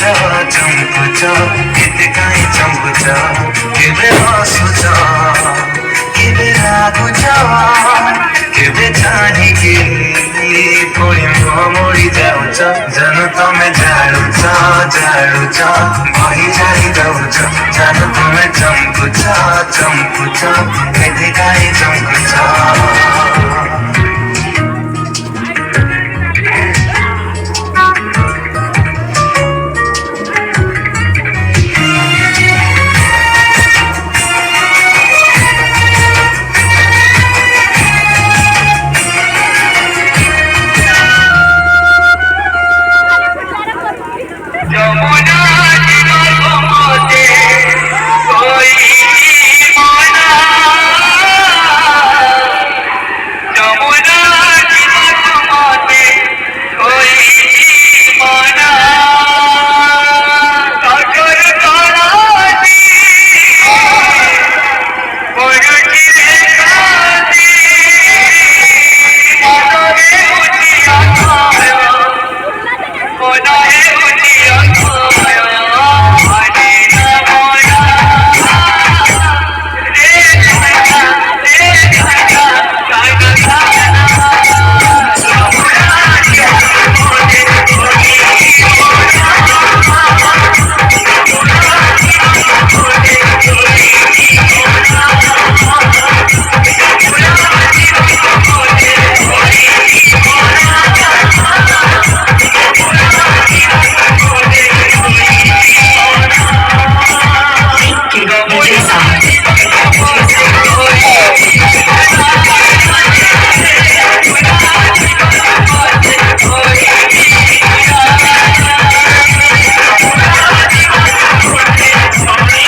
चंपुच केते काई चंपुच केबे हसुच केबे रागुच केबे चाहिके पुणी मोड़ी जाऊच जन तमे जाड़ुच जाड़ुच बही जाई दउच जन तमे चंपुच चंपुच केते काई चंपुच होना है